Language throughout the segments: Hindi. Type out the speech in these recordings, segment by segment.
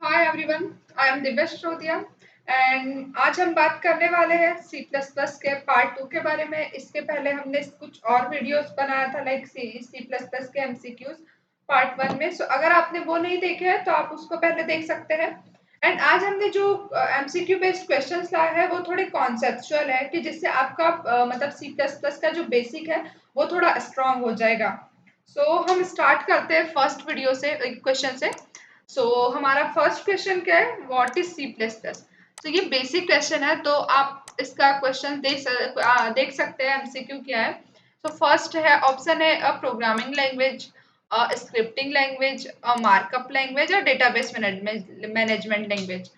Hi everyone, I am Divya Shrotriya and आज हम बात करने वाले हैं सी प्लस प्लस के पार्ट 2 के बारे में। इसके पहले हमने कुछ और वीडियोस बनाया था लाइक सी प्लस प्लस के एमसीक्यूज पार्ट 1 में। सो अगर आपने वो नहीं देखे हैं तो आप उसको पहले देख सकते हैं। एंड आज हमने जो एमसीक्यू बेस्ड क्वेश्चंस लाए हैं वो थोड़े कॉन्सेप्चुअल है कि जिससे आपका मतलब सी प्लस प्लस का जो बेसिक है वो थोड़ा स्ट्रांग हो जाएगा। सो हम स्टार्ट करते हैं फर्स्ट वीडियो से क्वेश्चन से। हमारा फर्स्ट क्वेश्चन क्या है, what is C plus plus. तो ये बेसिक क्वेश्चन है, तो आप इसका क्वेश्चन देख सकते हैं एमसीक्यू क्या है। फर्स्ट है, ऑप्शन है a programming language, scripting language, markup language और डेटाबेस मैनेजमेंट लैंग्वेज।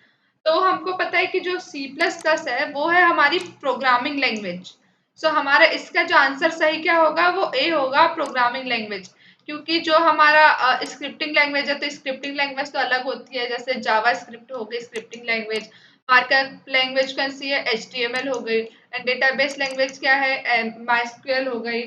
तो हमको पता है कि जो सी प्लस प्लस है वो है हमारी प्रोग्रामिंग लैंग्वेज। हमारा इसका जो आंसर सही क्या होगा, वो ए होगा, प्रोग्रामिंग लैंग्वेज। क्योंकि जो हमारा स्क्रिप्टिंग लैंग्वेज है, तो स्क्रिप्टिंग लैंग्वेज तो अलग होती है, जैसे जावा स्क्रिप्ट हो गई स्क्रिप्टिंग लैंग्वेज। मार्कअप लैंग्वेज कौन सी है, HTML हो गई। एंड डेटाबेस लैंग्वेज क्या है, MySQL हो गई।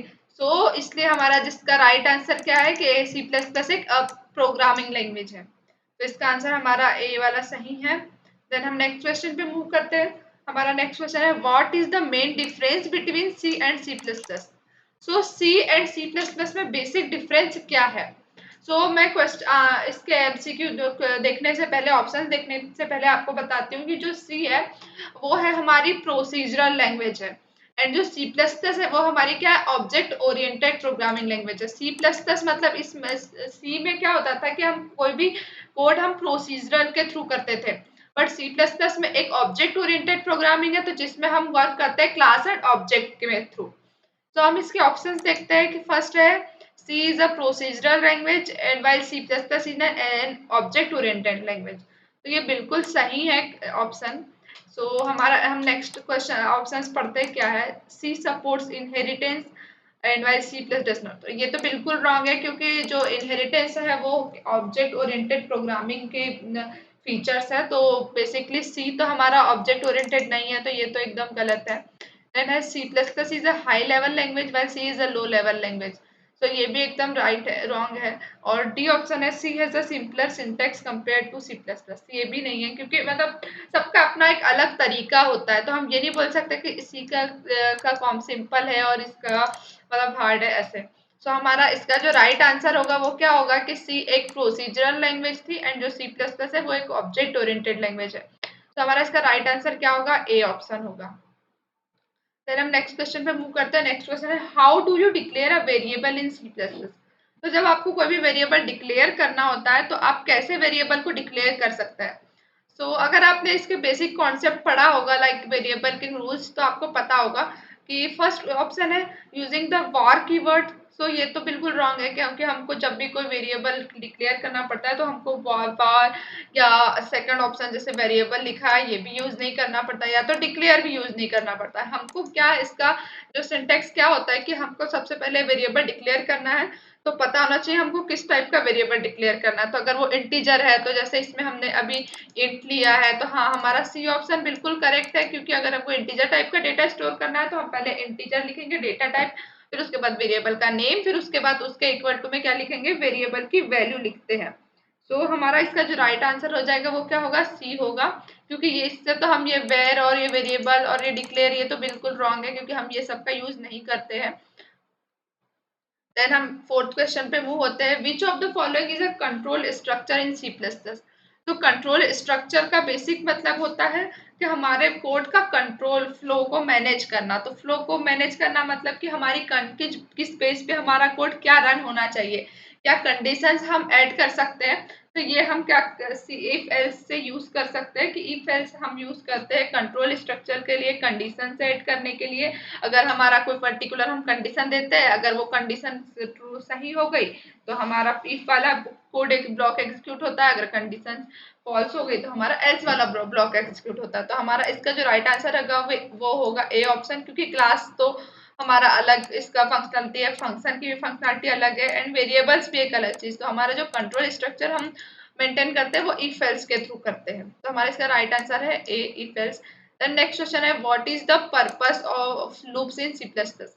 इसलिए हमारा जिसका राइट आंसर क्या है कि सी प्लस प्लस एक प्रोग्रामिंग लैंग्वेज है। तो इसका आंसर हमारा ए वाला सही है। देन हम नेक्स्ट क्वेश्चन पे मूव करते हैं। हमारा नेक्स्ट क्वेश्चन है, what is the main difference between C and C plus plus. C and C plus plus में बेसिक डिफरेंस क्या है। मैं इसके एमसीक्यू देखने से पहले, ऑप्शंस देखने से पहले आपको बताती हूँ कि जो सी है वो है हमारी प्रोसीजरल लैंग्वेज है। एंड जो सी प्लस प्लस है वो हमारी क्या है, ऑब्जेक्ट ओरिएंटेड प्रोग्रामिंग लैंग्वेज है। सी प्लस प्लस मतलब इसमें सी में क्या होता था कि हम कोई भी कोड हम प्रोसीजरल के थ्रू करते थे। बट सी प्लस प्लस में एक ऑब्जेक्ट ओरिएंटेड प्रोग्रामिंग है, तो जिसमें हम वर्क करते हैं क्लास एंड ऑब्जेक्ट के थ्रू। तो हम इसके ऑप्शंस देखते हैं कि फर्स्ट है, C is a procedural language and while C plus plus is an object oriented language. तो ये बिल्कुल सही है ऑप्शन। हम नेक्स्ट क्वेश्चन ऑप्शंस पढ़ते हैं क्या है, C supports inheritance and while C plus does not. तो ये तो बिल्कुल रॉन्ग है, क्योंकि जो इनहेरिटेंस है वो ऑब्जेक्ट ओरिएंटेड प्रोग्रामिंग के फीचर्स है। तो बेसिकली सी तो हमारा ऑब्जेक्ट ओरिएंटेड नहीं है, तो ये तो एकदम गलत है। Then as C++ is a high level language while C is a low level language. ये भी एकदम राइट है, रॉन्ग है। और डी ऑप्शन है, C has a simpler syntax compared to C plus plus. ये भी नहीं है, क्योंकि मतलब सबका अपना एक अलग तरीका होता है, तो हम ये नहीं बोल सकते कि इसी का कॉम सिंपल है और इसका मतलब हार्ड है ऐसे। हमारा इसका जो राइट आंसर होगा वो क्या होगा कि सी एक प्रोसीजरल लैंग्वेज थी एंड जो सी प्लस प्लस है वो एक ऑब्जेक्ट ओरिएंटेड लैंग्वेज है। हमारा इसका राइट आंसर क्या होगा, ए ऑप्शन होगा। फिर हम नेक्स्ट क्वेश्चन पे मूव करते हैं। नेक्स्ट क्वेश्चन है, how do you declare a variable in C plus plus. तो जब आपको कोई भी वेरिएबल डिक्लेयर करना होता है तो आप कैसे वेरिएबल को डिक्लेयर कर सकते हैं। अगर आपने इसके बेसिक कॉन्सेप्ट पढ़ा होगा लाइक वेरिएबल के रूल्स, तो आपको पता होगा कि फर्स्ट ऑप्शन है यूजिंग द var कीवर्ड। ये तो बिल्कुल रॉन्ग है, क्योंकि हमको जब भी कोई वेरिएबल डिक्लेयर करना पड़ता है तो हमको var या सेकंड ऑप्शन जैसे वेरिएबल लिखा है ये भी यूज नहीं करना पड़ता, या तो डिक्लेयर भी यूज नहीं करना पड़ता है हमको। क्या इसका जो सिंटेक्स क्या होता है कि हमको सबसे पहले वेरिएबल डिक्लेयर करना है, तो पता होना चाहिए हमको किस टाइप का वेरिएबल डिक्लेयर करना है। तो अगर वो इंटीजर है, तो जैसे इसमें हमने अभी इंट लिया है, तो हाँ हमारा सी ऑप्शन बिल्कुल करेक्ट है, क्योंकि अगर हमको इंटीजर टाइप का डेटा स्टोर करना है तो हम पहले इंटीजर लिखेंगे डेटा टाइप, फिर उसके बाद वेरिएबल का नेम, फिर उसके बाद उसके इक्वल टू में क्या लिखेंगे, वेरिएबल की वैल्यू लिखते हैं। हमारा इसका जो राइट आंसर हो जाएगा वो क्या होगा, सी होगा। क्योंकि ये इससे तो हम ये वेर और ये वेरिएबल और ये डिक्लेयर ये तो बिल्कुल रॉन्ग है, क्योंकि हम ये सब का यूज नहीं करते हैं। देन हम फोर्थ क्वेश्चन पे मूव होते हैं, which of the following is a control structure in C plus plus. तो कंट्रोल स्ट्रक्चर का बेसिक मतलब होता है कि हमारे कोड का कंट्रोल फ्लो को मैनेज करना। तो फ्लो को मैनेज करना मतलब कि हमारी किस बेस पे हमारा कोड क्या रन होना चाहिए, क्या कंडीशंस हम ऐड कर सकते हैं। तो ये हम क्या इफ एल्स से यूज कर सकते हैं कि इफ एल्स हम यूज करते हैं कंट्रोल स्ट्रक्चर के लिए, कंडीशन ऐड करने के लिए। अगर हमारा कोई पर्टिकुलर हम कंडीशन देते हैं, अगर वो कंडीशन ट्रू सही हो गई तो हमारा इफ वाला कोड एक ब्लॉक एग्जीक्यूट होता है, अगर कंडीशन फॉल्स हो गई तो हमारा एल्स वाला ब्लॉक एग्जीक्यूट होता है। तो हमारा इसका जो राइट आंसर होगा वो होगा ए ऑप्शन, क्योंकि क्लास तो हमारा अलग इसका फंक्शनलिटी है, फंक्शन की भी फंक्शनलिटी अलग है एंड वेरिएबल्स भी एक अलग चीज। तो हमारा जो कंट्रोल स्ट्रक्चर हम मेंटेन करते हैं वो इफ एल्स के थ्रू करते हैं। तो हमारा इसका राइट आंसर है A, if else. Then next question है, what is the purpose of loops in C plus plus.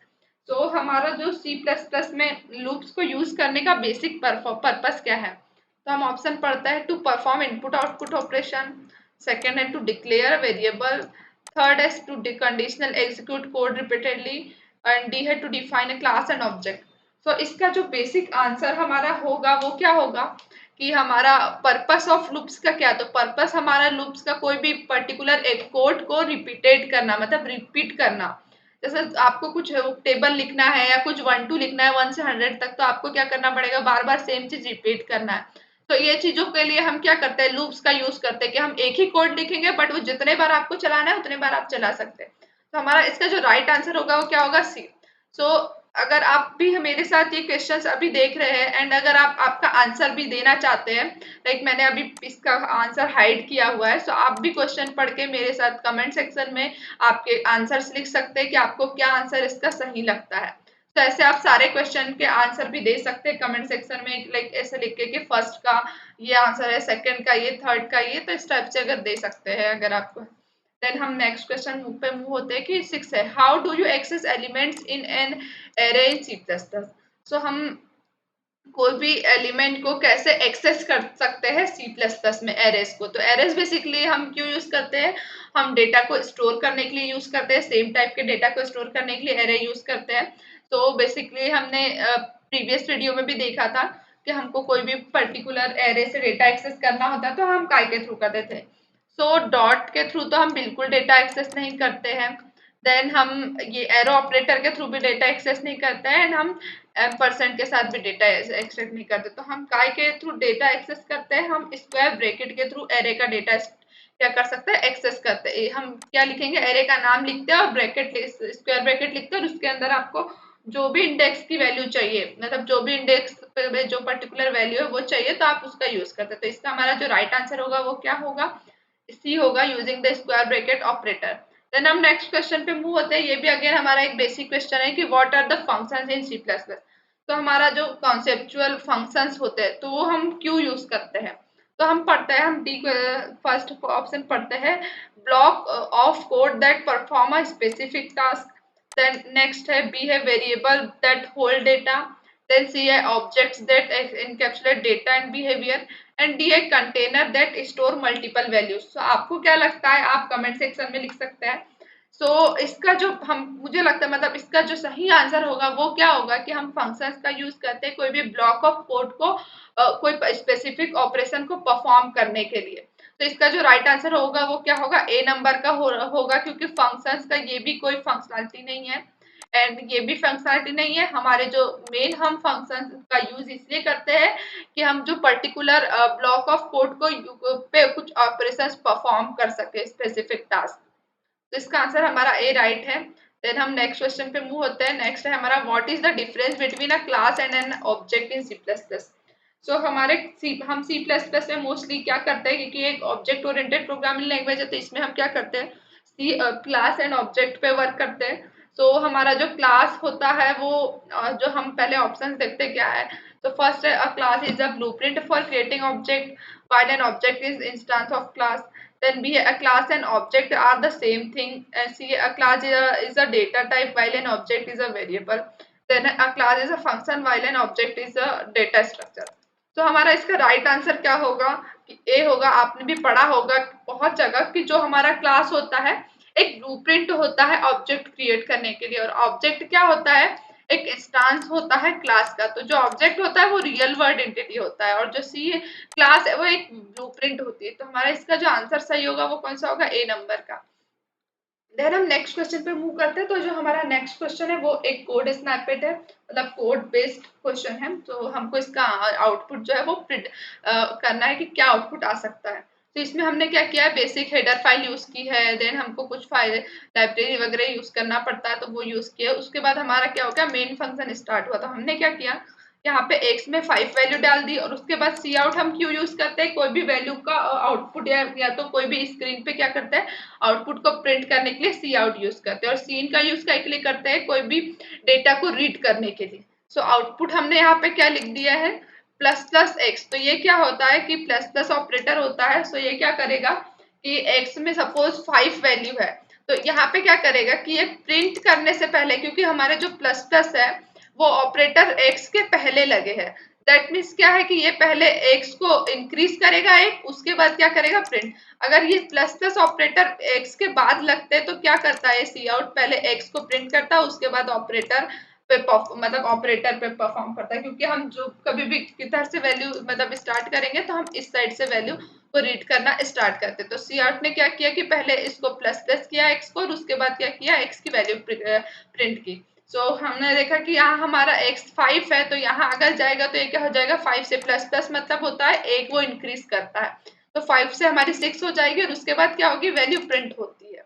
हमारा जो सी प्लस प्लस में लूप्स को यूज करने का बेसिक पर्पस क्या है। तो हम ऑप्शन पढ़ते हैं to perform input output operation, second है टू डिक्लेयर वेरिएबल, थर्ड है to conditional execute code repeatedly, and D है to define a class and object. तो इसका जो बेसिक आंसर हमारा होगा वो क्या होगा कि हमारा पर्पस ऑफ लूप्स का क्या, तो पर्पस हमारा लूप्स का कोई भी पर्टिकुलर एक कोड को रिपीटेड करना, मतलब रिपीट करना। जैसे आपको कुछ टेबल लिखना है या कुछ 1 to लिखना है 1 से 100 तक, तो आपको क्या करना पड़ेगा, बार बार सेम चीज रिपीट करना है। तो ये चीजों के लिए हम क्या करते हैं, लूप्स का यूज करते हैं कि हम एक ही कोड लिखेंगे बट वो जितने बार आपको चलाना है उतने बार आप चला सकते हैं। तो हमारा इसका जो राइट आंसर होगा वो क्या होगा, सी। सो अगर आप भी मेरे साथ ये क्वेश्चंस अभी देख रहे हैं एंड अगर आप आपका आंसर भी देना चाहते हैं, लाइक मैंने अभी इसका आंसर हाइड किया हुआ है, सो आप भी क्वेश्चन पढ़ के मेरे साथ कमेंट सेक्शन में आपके आंसर्स लिख सकते हैं कि आपको क्या आंसर इसका सही लगता है। तो ऐसे आप सारे क्वेश्चन के आंसर भी दे सकते हैं कमेंट सेक्शन में, लाइक ऐसे लिख के कि फर्स्ट का ये आंसर है, सेकंड का ये, थर्ड का ये, तो इस टाइप से अगर दे सकते हैं अगर आपको। देन हम नेक्स्ट क्वेश्चन पे मूव होते हैं कि 6 है, how do you access elements in an array in C plus plus. So हम कोई भी एलिमेंट को कैसे एक्सेस कर सकते हैं सी प्लस प्लस में, एरेस को। तो एरेस बेसिकली हम क्यों यूज करते हैं, हम डेटा को स्टोर करने के लिए यूज करते हैं, सेम टाइप के डेटा को स्टोर करने के लिए एरे यूज करते हैं। तो बेसिकली हमने प्रीवियस वीडियो में भी देखा था कि हमको कोई भी पर्टिकुलर एरे से डेटा एक्सेस करना होता है तो हम काय के थ्रू करते थे। सो डॉट के थ्रू तो हम बिल्कुल डेटा एक्सेस नहीं करते हैं। देन हम ये एरो ऑपरेटर के थ्रू भी डेटा एक्सेस नहीं करते हैं, एंड हम परसेंट के साथ भी डेटा एक्सेस नहीं करते। तो हम काय के थ्रू डेटा एक्सेस करते हैं, हम स्क्वायर ब्रैकेट के थ्रू एरे का डेटा क्या कर सकते हैं, एक्सेस करते हैं। हम क्या लिखेंगे, एरे का नाम लिखते हैं और ब्रैकेट स्क्वायर ब्रैकेट लिखते हैं और उसके अंदर आपको जो भी इंडेक्स की वैल्यू चाहिए, मतलब जो भी इंडेक्स पे जो पर्टिकुलर वैल्यू है वो चाहिए तो आप उसका यूज करते हैं। तो इसका हमारा जो राइट आंसर होगा वो क्या होगा, सी होगा, using the square bracket operator. Then हम नेक्स्ट क्वेश्चन पे मूव होते हैं। ये भी अगेन हमारा एक बेसिक क्वेश्चन है कि what are the functions in C plus plus. तो हमारा जो कॉन्सेप्चुअल फंक्शंस होते हैं तो वो हम क्यों यूज करते हैं। तो हम पढ़ते हैं, हम डी फर्स्ट ऑप्शन पढ़ते हैं, block of code that perform a specific task. Then next है, बी है variable that hold data. Then C है objects that encapsulate data and behaviour, and D है container that store multiple values. So आपको क्या लगता है, आप कमेंट सेक्शन में लिख सकते हैं। सो इसका जो हम मुझे लगता है, मतलब इसका जो सही आंसर होगा वो क्या होगा कि हम फंक्शंस का यूज करते हैं कोई भी ब्लॉक ऑफ कोड को कोई स्पेसिफिक ऑपरेशन को परफॉर्म करने के लिए। तो इसका जो राइट आंसर होगा वो क्या होगा, ए नंबर का होगा, क्योंकि फंक्शंस का ये भी कोई फंक्शनलिटी नहीं है एंड ये भी फंक्शनलिटी नहीं है। हमारे जो मेन हम फंक्शन का यूज इसलिए करते हैं कि हम जो पर्टिकुलर ब्लॉक ऑफ कोड को पे कुछ ऑपरेशंस परफॉर्म कर सके, स्पेसिफिक टास्क। तो इसका आंसर हमारा ए राइट है। देन हम नेक्स्ट क्वेश्चन पे मूव होते हैं। नेक्स्ट है हमारा, what is the difference between a class and an object in C plus plus. So हम सी प्लस प्लस में मोस्टली क्या करते हैं, क्योंकि एक ऑब्जेक्ट ओरिएंटेड प्रोग्रामिंग लैंग्वेज है, तो इसमें हम क्या करते हैं, सी क्लास एंड ऑब्जेक्ट पे वर्क करते हैं। तो हमारा जो क्लास होता है वो जो हम पहले ऑप्शन देखते हैं क्या है। तो फर्स्ट है, अ class is a blueprint for creating object while an object is instance of class. Then B, a class and object are the same thing. And C, a class is a data type while an object is a variable. Then a class is a function while an object is a data structure. तो हमारा इसका राइट आंसर क्या होगा कि ए होगा। आपने भी पढ़ा होगा बहुत जगह कि जो हमारा क्लास होता है एक ब्लूप्रिंट होता है ऑब्जेक्ट क्रिएट करने के लिए, और ऑब्जेक्ट क्या होता है, एक इंस्टांस होता है क्लास का। तो जो ऑब्जेक्ट होता है वो रियल वर्ल्ड एंटिटी होता है और जो सी क्लास है वो एक ब्लूप्रिंट होती है। तो हमारा इसका जो आंसर सही होगा वो कौन सा होगा, ए नंबर का। देन हम नेक्स्ट क्वेश्चन पे मूव करते हैं। तो जो हमारा नेक्स्ट क्वेश्चन है वो एक कोड स्नैपेट है, मतलब कोड बेस्ड क्वेश्चन है। तो हमको इसका आउटपुट जो है वो करना है कि क्या आउटपुट आ सकता है। तो इसमें हमने क्या किया है, बेसिक हेडर फाइल यूज की है। देन हमको कुछ फाइल लाइब्रेरी वगैरह यूज करना पड़ता है तो वो यूज किया। उसके बाद हमारा क्या हो गया, मेन फंक्शन स्टार्ट हुआ। तो हमने क्या किया, यहाँ पे x में 5 वैल्यू डाल दी और उसके बाद सी आउट हम क्यों यूज करते हैं, कोई भी वैल्यू का आउटपुट या तो कोई भी स्क्रीन पे क्या करते हैं, आउटपुट को प्रिंट करने के लिए सी आउट यूज करते हैं। और सीन का यूज के लिए करते हैं कोई भी डेटा को रीड करने के लिए। सो आउटपुट हमने यहाँ पे क्या लिख दिया है, प्लस प्लस एक्स। तो ये क्या होता है कि प्लस प्लस ऑपरेटर होता है। सो ये क्या करेगा कि x में सपोज 5 वैल्यू है, तो यहाँ पे क्या करेगा कि ये प्रिंट करने से पहले, क्योंकि हमारे जो प्लस प्लस है वो ऑपरेटर x के पहले लगे हैं, दैट मीन्स क्या है कि ये पहले एक्स को इंक्रीज करेगा एक, उसके बाद क्या करेगा प्रिंट। अगर ये प्लस प्लस ऑपरेटर एक्स के बाद लगते हैं तो क्या करता है सी आउट, पहले एक्स को प्रिंट करता है उसके बाद ऑपरेटर पे मतलब ऑपरेटर पे परफॉर्म करता है, क्योंकि हम जो कभी भी किधर से वैल्यू मतलब स्टार्ट करेंगे तो हम इस साइड से वैल्यू को रीड करना स्टार्ट करते हैं। तो सी आउट ने क्या किया कि पहले इसको प्लस प्लस किया एक्स को और उसके बाद क्या किया एक्स की वैल्यू प्रिंट की। सो हमने देखा कि यहाँ हमारा x 5 है, तो यहाँ अगर जाएगा तो ये क्या हो जाएगा 5 से प्लस प्लस मतलब होता है एक वो इंक्रीज करता है, तो 5 से हमारी 6 हो जाएगी और उसके बाद क्या होगी वैल्यू प्रिंट होती है।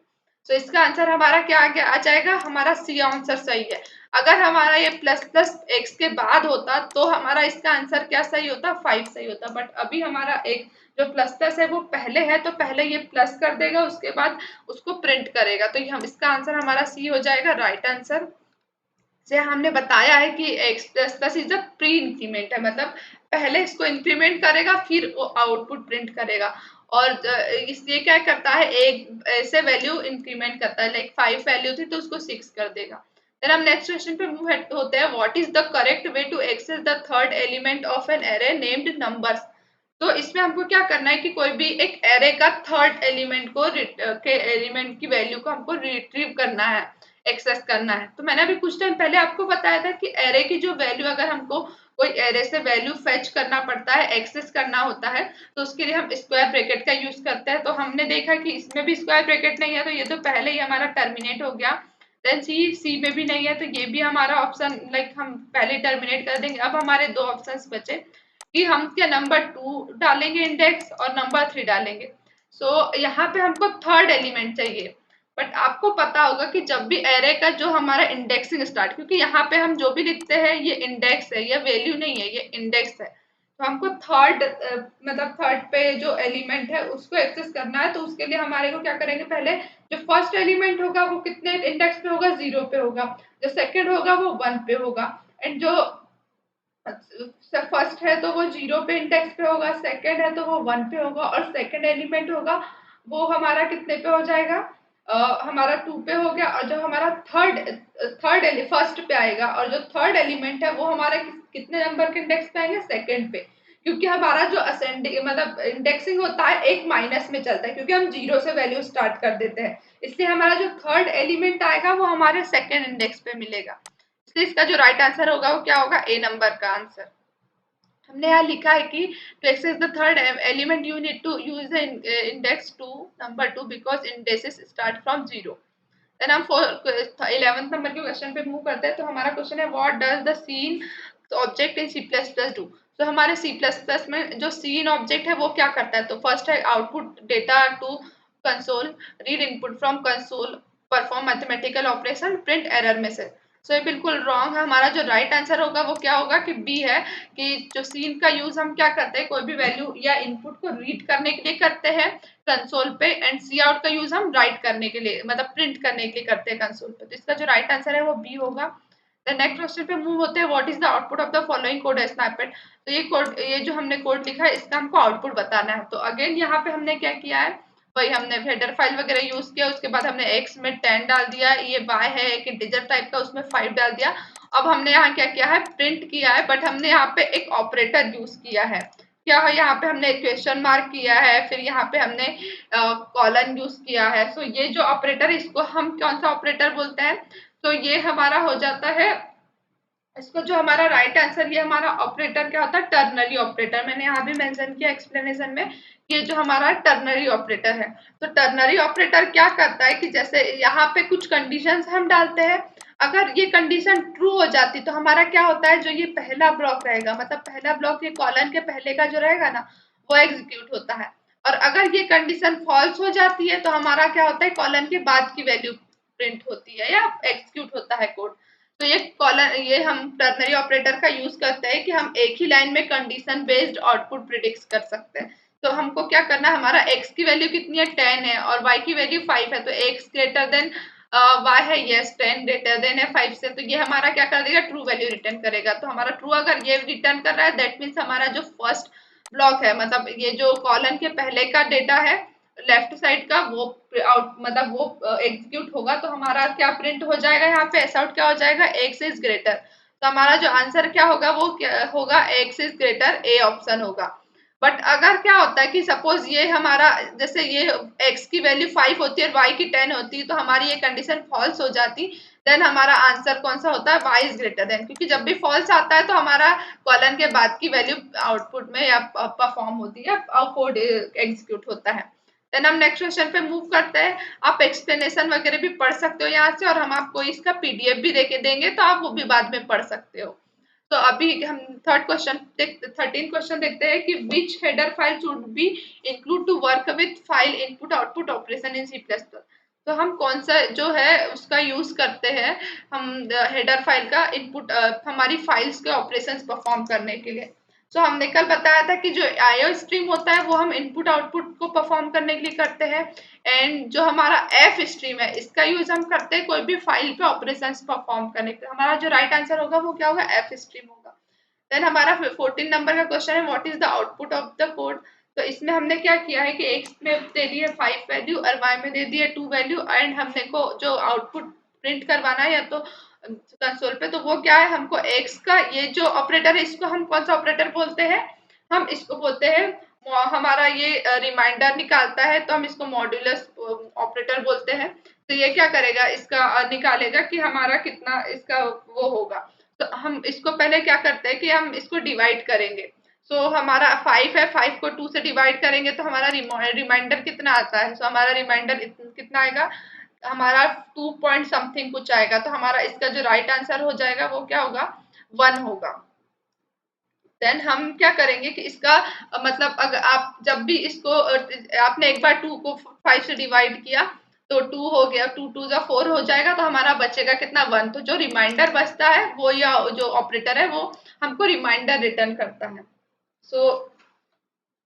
तो इसका आंसर हमारा क्या आ जाएगा, हमारा सी आंसर सही है। अगर हमारा ये प्लस प्लस एक्स के बाद होता तो हमारा इसका आंसर क्या सही होता, 5 सही होता। बट अभी हमारा एक जो प्लस प्लस है वो पहले है, तो पहले ये प्लस कर देगा उसके बाद उसको प्रिंट करेगा, तो ये हम इसका आंसर हमारा सी हो जाएगा राइट आंसर। से हमने बताया है कि x plus plus is the pre increment है, मतलब पहले इसको इंक्रीमेंट करेगा फिर वो आउटपुट प्रिंट करेगा। और इसलिए क्या करता है एक ऐसे वैल्यू इंक्रीमेंट करता है, लाइक 5 वैल्यू थी तो उसको 6 कर देगा। फिर हम नेक्स्ट क्वेश्चन पे मूव होते हैं, what is the correct way to access the third element of an array named numbers. तो इसमें हमको क्या करना है कि कोई भी एक एरे का थर्ड एलिमेंट को के एलिमेंट की वैल्यू को हमको रिट्रीव करना है, एक्सेस करना है। तो मैंने अभी कुछ टाइम पहले आपको बताया था कि एरे की जो वैल्यू अगर हमको कोई एरे से वैल्यू फेच करना पड़ता है, एक्सेस करना होता है, तो उसके लिए हम स्क्वायर ब्रैकेट का यूज करते हैं। तो हमने देखा कि इसमें भी स्क्वायर ब्रैकेट नहीं है, तो ये तो पहले ही हमारा टर्मिनेट हो गया। देन सी में भी नहीं है, तो ये भी हमारा ऑप्शन लाइक हम पहले टर्मिनेट कर देंगे। अब हमारे दो ऑप्शंस बचे कि हम क्या नंबर 2 डालेंगे इंडेक्स और नंबर 3 डालेंगे। यहाँ पे हमको थर्ड एलिमेंट चाहिए। बट आपको पता होगा कि जब भी एरे का जो हमारा इंडेक्सिंग स्टार्ट, क्योंकि यहाँ पे हम जो भी लिखते हैं ये इंडेक्स है, ये वैल्यू नहीं है, ये इंडेक्स है। तो हमको थर्ड मतलब थर्ड पे जो एलिमेंट है उसको एक्सेस करना है, तो उसके लिए हमारे को क्या करेंगे, पहले जो फर्स्ट एलिमेंट होगा वो कितने इंडेक्स पे होगा, 0 पे होगा। जो सेकंड होगा वो 1 पे होगा। एंड जो फर्स्ट है तो वो 0 पे इंडेक्स पे होगा, सेकंड है तो वो 1 पे होगा, और सेकंड एलिमेंट होगा वो हमारा कितने पे हो जाएगा, हमारा 2 पे हो गया। और जो हमारा थर्ड फर्स्ट पे आएगा, और जो थर्ड एलिमेंट है वो हमारे कितने नंबर के इंडेक्स पे आएंगे, सेकंड पे। क्योंकि हमारा जो असेंडिंग मतलब इंडेक्सिंग होता है एक माइनस में चलता है, क्योंकि हम 0 से वैल्यू स्टार्ट कर देते हैं, इसलिए हमारा जो थर्ड एलिमेंट आएगा वो हमारे सेकंड इंडेक्स पे मिलेगा। इसलिए इसका जो राइट आंसर होगा वो क्या होगा, ए नंबर का आंसर। हमने यहाँ लिखा है कि to access the third element you need to use the index to number 2 because indices start from 0। Then हम 11th नंबर के क्वेश्चन पे मूव करते हैं। तो हमारा क्वेश्चन है what does the cin object in C plus plus do. तो हमारे सी प्लस प्लस में जो सीन ऑब्जेक्ट है वो क्या करता है, तो फर्स्ट है output data to console, read input from console, perform mathematical operation, print error message. So ये बिल्कुल रॉन्ग है। हमारा जो राइट आंसर होगा वो क्या होगा कि बी है, कि जो सीन का यूज हम क्या करते हैं, कोई भी वैल्यू या इनपुट को रीड करने के लिए करते हैं कंसोल पे, एंड सी आउट का यूज हम राइट करने के लिए मतलब प्रिंट करने के लिए करते हैं कंसोल पे। तो इसका जो राइट आंसर है वो बी होगा। द नेक्स्ट क्वेश्चन पे मूव होते हैं, what is the output of the following code snippet. तो ये कोड, ये जो हमने कोड लिखा है इसका हमको आउटपुट बताना है। तो अगेन यहाँ पे हमने क्या किया है, वही हमने हेडर फाइल वगैरह यूज किया, उसके बाद हमने x में 10 डाल दिया, ये y है एक इंटीजर टाइप का उसमें 5 डाल दिया। अब हमने यहाँ क्या किया है, प्रिंट किया है, बट हमने यहाँ पे एक ऑपरेटर यूज किया है। क्या है, यहाँ पे हमने क्वेश्चन मार्क किया है, फिर यहाँ पे हमने कॉलन यूज किया है। सो ये जो ऑपरेटर, इसको हम कौन सा ऑपरेटर बोलते हैं, तो ये हमारा हो जाता है, इसको जो हमारा राइट आंसर, ये हमारा ऑपरेटर क्या होता है, टर्नरी ऑपरेटर। मैंने यहाँ भी मेंशन किया एक्सप्लेनेशन में, ये जो हमारा टर्नरी ऑपरेटर है। तो टर्नरी ऑपरेटर क्या करता है कि जैसे यहाँ पे कुछ कंडीशंस हम डालते हैं, अगर ये कंडीशन ट्रू हो जाती तो हमारा क्या होता है, जो ये पहला ब्लॉक रहेगा, मतलब पहला ब्लॉक ये कॉलन के पहले का जो रहेगा ना वो एग्जीक्यूट होता है। और अगर ये कंडीशन फॉल्स हो जाती है तो हमारा क्या होता है, कॉलन के बाद की वैल्यू प्रिंट होती है या एग्जीक्यूट होता है कोड। तो ये कॉलन, ये हम टर्नरी ऑपरेटर का यूज करते हैं कि हम एक ही लाइन में कंडीशन बेस्ड आउटपुट प्रिडिक्ट कर सकते हैं। तो हमको क्या करना है, हमारा x की वैल्यू कितनी है, 10 है, और y की वैल्यू 5 है, तो x ग्रेटर देन y है, यस 10 ग्रेटर देन है 5 से, तो ये हमारा क्या कर देगा, ट्रू वैल्यू रिटर्न करेगा। तो हमारा ट्रू अगर ये रिटर्न कर रहा है, दैट मीन्स हमारा जो फर्स्ट ब्लॉक है, मतलब ये जो कॉलन के पहले का डेटा है लेफ्ट साइड का, वो आउट मतलब वो एग्जीक्यूट होगा। तो हमारा क्या प्रिंट हो जाएगा, यहाँ पे एस आउट क्या हो जाएगा, एक्स इज ग्रेटर। तो हमारा जो आंसर क्या होगा वो क्या होगा, x is greater, A option होगा। बट अगर क्या होता है कि सपोज ये हमारा जैसे ये x की वैल्यू 5 होती है और y की 10 होती है, तो हमारी ये कंडीशन फॉल्स हो जाती, देन हमारा आंसर कौन सा होता है, y इज ग्रेटर देन, क्योंकि जब भी फॉल्स आता है तो हमारा कॉलन के बाद की वैल्यू आउटपुट में या परफॉर्म होती है, कोड एग्जीक्यूट होता है। देन हम नेक्स्ट क्वेश्चन पे मूव करते हैं। आप एक्सप्लेनेशन वगैरह भी पढ़ सकते हो यहाँ से, और हम आपको इसका पीडीएफ भी देके देंगे, तो आप वो भी बाद में पढ़ सकते हो। तो अभी हम थर्ड क्वेश्चन देखते 13 क्वेश्चन देखते हैं कि which header file should be include to work with file input output operation in C plus plus. तो हम कौन सा जो है उसका यूज करते हैं, हम हेडर फाइल का इनपुट हमारी फाइल्स के ऑपरेशंस परफॉर्म करने के लिए। तो हमने कल बताया था कि जो आईओ स्ट्रीम होता है वो हम इनपुट आउटपुट को परफॉर्म करने के लिए करते हैं, एंड जो हमारा एफ स्ट्रीम है इसका यूज हम करते हैं कोई भी फाइल पे ऑपरेशंस परफॉर्म करने के लिए। हमारा जो राइट आंसर होगा वो क्या होगा, एफ स्ट्रीम होगा। देन हमारा 14 नंबर का क्वेश्चन है, what is the output of the code. तो इसमें हमने क्या किया है कि एक्स में दे दी है 5 वैल्यू और वाई में दे दी है 2 वैल्यू, एंड हमने को जो आउटपुट प्रिंट करवाना है या तो कंसोल पे, तो वो क्या है, हमको एक्स का ये जो ऑपरेटर है इसको हम कौन सा ऑपरेटर बोलते हैं, हम इसको बोलते हैं हमारा ये रिमाइंडर निकालता है तो हम इसको मॉड्यूलस ऑपरेटर बोलते हैं। तो ये क्या करेगा, इसका निकालेगा कि हमारा कितना इसका वो होगा। तो हम इसको पहले क्या करते हैं कि हम इसको डिवाइड करेंगे। सो हमारा 5 है, 5 को 2 से डिवाइड करेंगे तो हमारा रिमाइंडर कितना आता है, सो हमारा रिमाइंडर कितना आएगा, हमारा 2 पॉइंट समथिंग कुछ आएगा। तो हमारा इसका जो राइट आंसर हो जाएगा वो क्या होगा, 1 होगा। देन हम क्या करेंगे कि इसका मतलब अगर आप जब भी इसको आपने एक बार 2 को 5 से डिवाइड किया तो 2 हो गया, 2 2 जा 4 हो जाएगा, तो हमारा बचेगा कितना, 1। तो जो रिमाइंडर बचता है वो या जो ऑपरेटर है वो हमको रिमाइंडर रिटर्न करता है। सो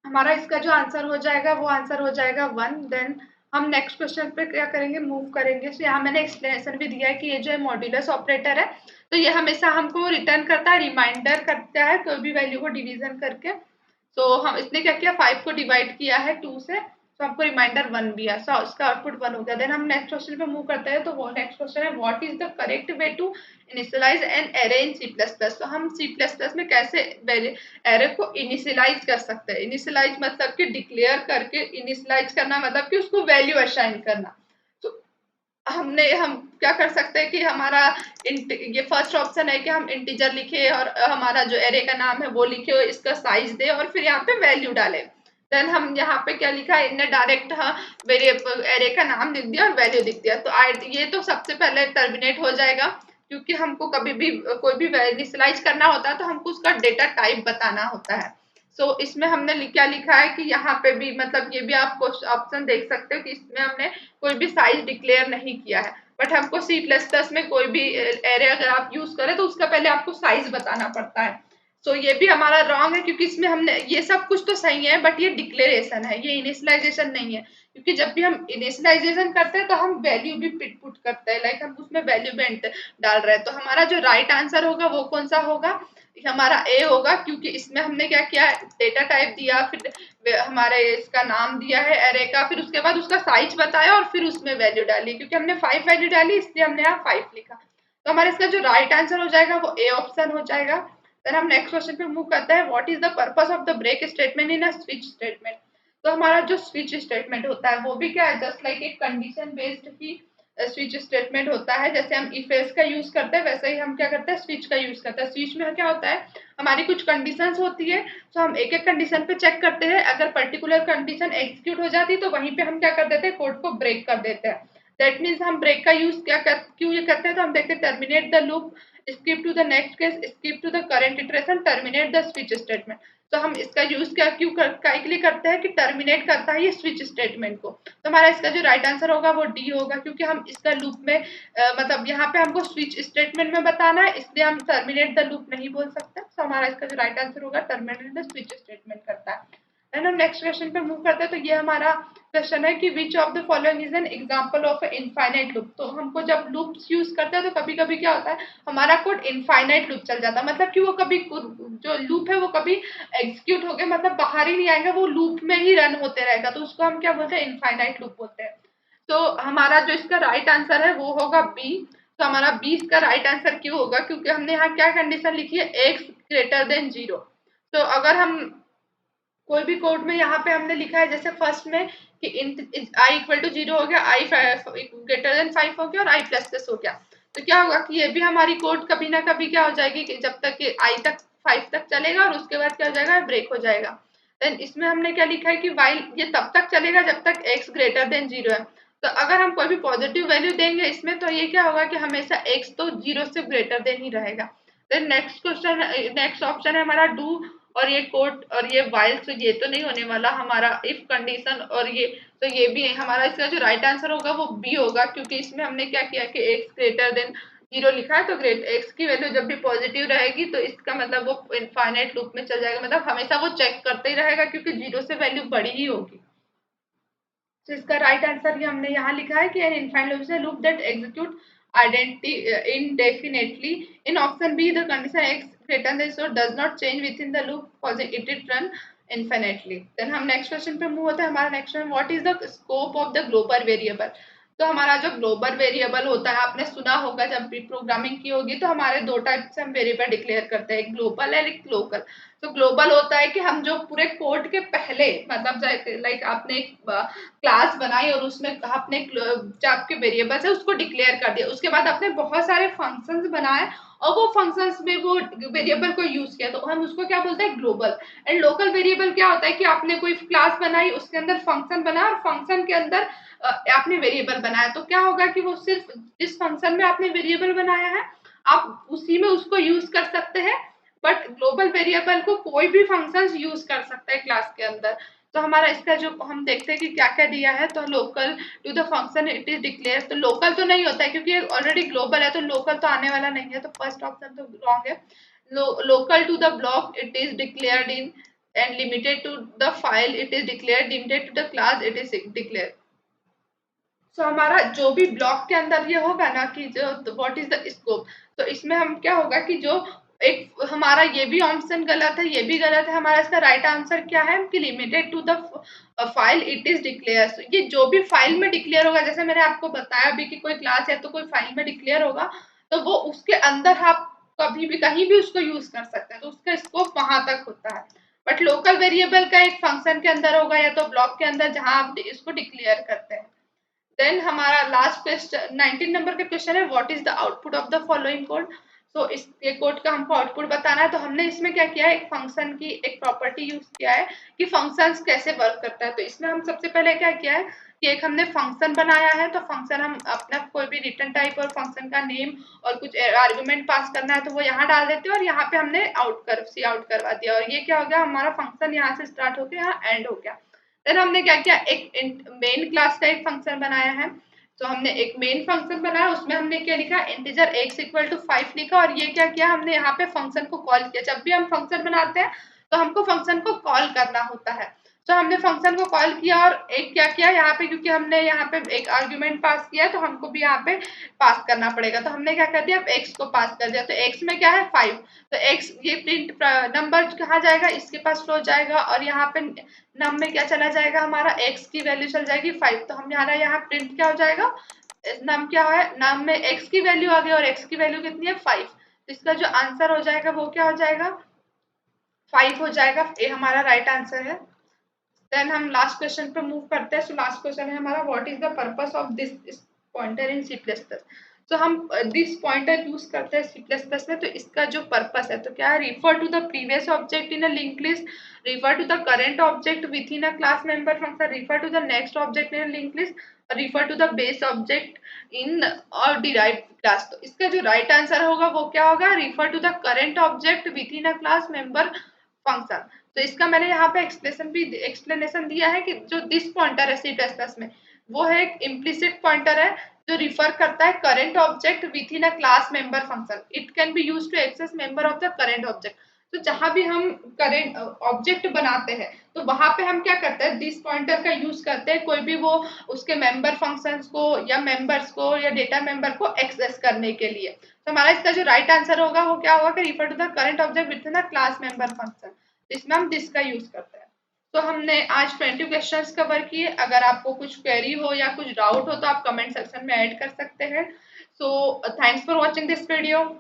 हमारा इसका जो आंसर हो जाएगा वो आंसर हो जाएगा 1। देन हम नेक्स्ट क्वेश्चन पे क्या करेंगे, मूव करेंगे। सो यहाँ मैंने एक्सप्लेनेशन भी दिया है कि ये जो है मॉड्यूलस ऑपरेटर है, तो ये हमेशा हमको रिटर्न करता है, रिमाइंडर करता है कोई भी वैल्यू को डिवीजन करके। तो हम इसने क्या किया, 5 को डिवाइड किया है 2 से, तो हमको रिमाइंडर 1 भी है, सो इसका आउटपुट 1 हो गया। देन हम नेक्स्ट क्वेश्चन पे मूव करते हैं। तो वो नेक्स्ट क्वेश्चन है, what is the correct way to initialise an array in C plus plus. तो हम सी प्लस प्लस में कैसे एरे को इनिशियलाइज कर सकते हैं। इनिशियलाइज मतलब कि डिक्लेयर करके, इनिशियलाइज करना मतलब कि उसको वैल्यू असाइन करना। तो हम क्या कर सकते हैं कि हमारा ये फर्स्ट ऑप्शन है कि हम इंटीजर लिखे और हमारा जो एरे का नाम है वो लिखे, इसका साइज दे और फिर यहाँ पे वैल्यू डाले। देन हम यहाँ पे क्या लिखा है, इनने डायरेक्ट हाँ वेरिएबल एरे का नाम लिख दिया और वैल्यू लिख दिया। तो ये तो सबसे पहले टर्मिनेट हो जाएगा, क्योंकि हमको कभी भी कोई भी इनिशियलाइज करना होता है तो हमको उसका डेटा टाइप बताना होता है। सो इसमें हमने क्या लिखा है कि यहाँ पे भी मतलब ये भी आप ऑप्शन देख सकते हो कि इसमें हमने कोई भी साइज डिक्लेयर नहीं किया है। बट हमको सी प्लस प्लस में कोई भी एरे अगर आप यूज करें तो उसका पहले आपको साइज बताना पड़ता है। सो ये भी हमारा रॉन्ग है, क्योंकि इसमें हमने ये सब कुछ तो सही है बट ये डिक्लेरेशन है, ये इनिशियलाइजेशन नहीं है। क्योंकि जब भी हम इनिशियलाइजेशन करते हैं तो हम वैल्यू भी पुट करते हैं, लाइक हम उसमें वैल्यू भी डाल रहे हैं। तो हमारा जो राइट आंसर होगा वो कौन सा होगा, हमारा ए होगा, क्योंकि इसमें हमने क्या किया, डेटा टाइप दिया, फिर हमारे इसका नाम दिया है एरे का, फिर उसके बाद उसका साइज बताया और फिर उसमें वैल्यू डाली। क्योंकि हमने 5 वैल्यू डाली इसलिए हमने यहाँ 5 लिखा। तो हमारे इसका जो राइट आंसर हो जाएगा वो ए ऑप्शन हो जाएगा। देन हम नेक्स्ट क्वेश्चन पे मूव करते हैं, what is the purpose of the break statement in a switch statement. तो हमारा जो स्विच स्टेटमेंट होता है वो भी क्या है, जस्ट लाइक एक कंडीशन बेस्ड ही स्विच स्टेटमेंट होता है। जैसे हम इफ एल्स का यूज करते हैं वैसे ही हम क्या करते हैं, स्विच का यूज करते हैं। स्विच में क्या होता है, हमारी कुछ कंडीशंस होती है, तो हम एक एक कंडीशन पे चेक करते हैं, अगर पर्टिकुलर कंडीशन एग्जीक्यूट हो जाती है तो वहीं पे हम क्या कर देते हैं, कोड को ब्रेक कर देते हैं। दैट मीन्स हम ब्रेक का यूज क्यों ये करते हैं, तो हम देखते हैं terminate the loop, skip to the next case, skip to the current iteration, terminate the switch statement। तो हम इसका यूज क्या क्यों के लिए करते हैं कि टर्मिनेट करता है ये स्विच स्टेटमेंट को। तो हमारा इसका जो राइट आंसर होगा वो डी होगा, क्योंकि हम इसका लूप में मतलब यहाँ पे हमको स्विच स्टेटमेंट में बताना है, इसलिए हम टर्मिनेट द लूप नहीं बोल सकते। तो हमारा इसका जो राइट आंसर होगा टर्मिनेट द स्विच स्टेटमेंट करता है। देन हम नेक्स्ट क्वेश्चन पे मूव करते हैं। तो ये हमारा क्वेश्चन है कि विच of the following is an example of infinite loop. तो हमको जब लूप्स यूज करते हैं तो कभी कभी क्या होता है, हमारा कोड इनफाइनाइट लूप चल जाता है, मतलब कि वो कभी जो लूप है वो कभी एग्जीक्यूट हो गया, मतलब बाहर ही नहीं आएगा, वो लूप में ही रन होते रहेगा, तो उसको हम क्या बोलते हैं, इनफाइनाइट लूप बोलते हैं। तो हमारा जो इसका राइट आंसर है वो होगा बी। तो हमारा 20 का राइट आंसर क्यों होगा, क्योंकि हमने यहाँ क्या कंडीशन लिखी है, x ग्रेटर देन 0। तो अगर हम कोई भी कोड में यहाँ पे हमने लिखा है जैसे फर्स्ट में कि आई इक्वल टू 0 हो गया, आई ग्रेटर देन 5 हो गया और आई प्लस प्लस हो गया, तो क्या होगा कि ये भी हमारी कोड कभी ना कभी क्या हो जाएगी कि जब तक कि आई तक 5 तक चलेगा और उसके बाद क्या हो जाएगा, ब्रेक हो जाएगा। देन इसमें हमने क्या लिखा है कि वाइल ये तब तक चलेगा जब तक x ग्रेटर देन 0 है। तो अगर हम कोई भी पॉजिटिव वैल्यू देंगे इसमें, तो ये क्या होगा कि हमेशा x तो 0 से ग्रेटर देन ही रहेगा। Then next question, next option है हमारा डू, और ये कोड और ये वाइल, तो ये तो नहीं होने वाला हमारा इफ कंडीशन, और ये तो ये भी नहीं हमारा, इसका जो राइट आंसर होगा वो बी होगा, क्योंकि इसमें हमने क्या किया कि x ग्रेटर देन 0 लिखा है, तो ग्रेट x की वैल्यू जब भी पॉजिटिव रहेगी तो इसका मतलब वो इनफाइनाइट लूप में चल जाएगा, मतलब हमेशा वो चेक करते ही रहेगा क्योंकि 0 से वैल्यू बड़ी ही होगी। तो इसका राइट आंसर ये हमने यहाँ लिखा है कि an infinite loop that execute identity indefinitely. In option B, the condition x greater than so does not change within the loop causing it to run infinitely. Then हम next question पे move होते हैं। हमारा next question, what is the scope of the global variable? तो हमारा जो ग्लोबल वेरिएबल होता है, आपने सुना होगा जब भी प्रोग्रामिंग की होगी, तो हमारे दो टाइप से हम वेरिएबल डिक्लेयर करते हैं, एक ग्लोबल है एक लोकल। तो ग्लोबल होता है कि हम जो पूरे कोड के पहले मतलब लाइक आपने एक क्लास बनाई और उसमें आपने जो आपके वेरिएबल्स है उसको डिक्लेयर कर दिया, उसके बाद आपने बहुत सारे फंक्शंस बनाए और वो फंक्शंस में वो वेरिएबल को यूज किया, तो हम उसको क्या बोलते हैं, ग्लोबल। एंड लोकल वेरिएबल क्या होता है कि आपने कोई क्लास बनाई, उसके अंदर फंक्शन बनाया और फंक्शन के अंदर आपने वेरिएबल बनाया, तो क्या होगा कि वो सिर्फ जिस फंक्शन में आपने वेरिएबल बनाया है आप उसी में उसको यूज कर सकते हैं, बट ग्लोबल वेरिएबल को कोई भी फंक्शन यूज कर सकता है क्लास के अंदर। तो हमारा इसका जो हम देखते हैं कि क्या क्या दिया है, तो local to the function it is declare, तो लोकल तो नहीं होता है क्योंकि ऑलरेडी ग्लोबल है, तो लोकल तो आने वाला नहीं है, तो फर्स्ट ऑप्शन तो रॉन्ग है। Local to the block it is declared in, and limited to the file it is declared, limited to the class it is declared. So हमारा जो भी ब्लॉक के अंदर ये होगा ना कि जो व्हाट इज द स्कोप, तो इसमें हम क्या होगा कि जो एक हमारा ये भी ऑप्शन गलत है, ये भी गलत है, हमारा इसका राइट आंसर क्या है कि limited to the file it is declare. ये जो भी फाइल में डिक्लेयर होगा, जैसे मैंने आपको बताया भी कि कोई क्लास है तो कोई फाइल में डिक्लेयर होगा, तो वो उसके अंदर आप कभी भी कहीं भी उसको यूज कर सकते हैं, तो उसका स्कोप वहां तक होता है। बट लोकल वेरिएबल का एक फंक्शन के अंदर होगा या तो ब्लॉक के अंदर जहां आप इसको डिक्लेयर करते हैं। देन हमारा लास्ट क्वेश्चन 19 नंबर का क्वेश्चन है, what is the output of the following code. तो इस ये कोड का हमको आउटपुट बताना है, तो हमने इसमें क्या किया है, एक फंक्शन की एक प्रॉपर्टी यूज किया है कि फंक्शंस कैसे वर्क करता है। तो इसमें हम सबसे पहले क्या किया है कि एक हमने फंक्शन बनाया है, तो फंक्शन हम अपना कोई भी रिटर्न टाइप और फंक्शन का नेम और कुछ आर्गुमेंट पास करना है तो वो यहाँ डाल देते हैं, और यहाँ पे हमने सी आउट करवा दिया, और ये क्या हो गया, हमारा फंक्शन यहाँ से स्टार्ट होकर यहाँ एंड हो गया। देन हमने क्या किया, एक मेन क्लास का एक फंक्शन बनाया है, तो हमने एक मेन फंक्शन बनाया, उसमें हमने क्या लिखा, इंटीजर x इक्वल टू 5 लिखा, और ये क्या किया हमने यहाँ पे फंक्शन को कॉल किया। जब भी हम फंक्शन बनाते हैं तो हमको फंक्शन को कॉल करना होता है, तो हमने फंक्शन को कॉल किया और एक क्या किया यहाँ पे, क्योंकि हमने यहाँ पे एक आर्ग्यूमेंट पास किया तो हमको भी यहाँ पे पास करना पड़ेगा, तो हमने क्या कर दिया, अब x को पास कर दिया, तो x में क्या है 5, तो x ये प्रिंट नंबर कहाँ जाएगा, इसके पास फ्लो जाएगा, और यहाँ पे नम में क्या चला जाएगा, हमारा x की वैल्यू चल जाएगी 5, तो हम यहाँ प्रिंट क्या हो जाएगा, नम क्या है, नम में x की वैल्यू आ गई और x की वैल्यू कितनी है 5, तो इसका जो आंसर हो जाएगा वो क्या हो जाएगा 5 हो जाएगा, ये हमारा राइट आंसर है। देन हम लास्ट क्वेश्चन पे मूव करते हैं। सो लास्ट क्वेश्चन है हमारा, what is the purpose of this pointer in C plus plus. तो हम दिस पॉइंटर यूज करते हैं सी प्लस प्लस में, तो इसका जो पर्पस है तो क्या है, refer to the previous object in a link list, refer to the current object within a class member function, refer to the next object in a link list, refer to the base object in और डिराइव्ड क्लास। तो इसका जो राइट आंसर होगा वो क्या होगा, refer to the current object within a class member function. तो इसका मैंने यहाँ पे एक्सप्लेनेशन दिया है कि जो दिस पॉइंटर है सी प्लस प्लस में, वो है एक इम्प्लिसिट पॉइंटर है जो रिफर करता है current object within a class member function, it can be used to access member of the current object. तो जहां भी हम करेंट ऑब्जेक्ट बनाते हैं तो वहां पे हम क्या करते हैं, दिस पॉइंटर का यूज करते हैं कोई भी वो उसके मेंबर फंक्शंस को या मेंबर्स को या डेटा मेंबर को एक्सेस करने के लिए। तो हमारा इसका जो राइट आंसर होगा वो क्या होगा कि refer to the current object within the class member function, इसमें हम दिस का यूज करते हैं। तो हमने आज 20 क्वेश्चंस कवर किए। अगर आपको कुछ क्वेरी हो या कुछ डाउट हो तो आप कमेंट सेक्शन में ऐड कर सकते हैं। So thanks for watching this video.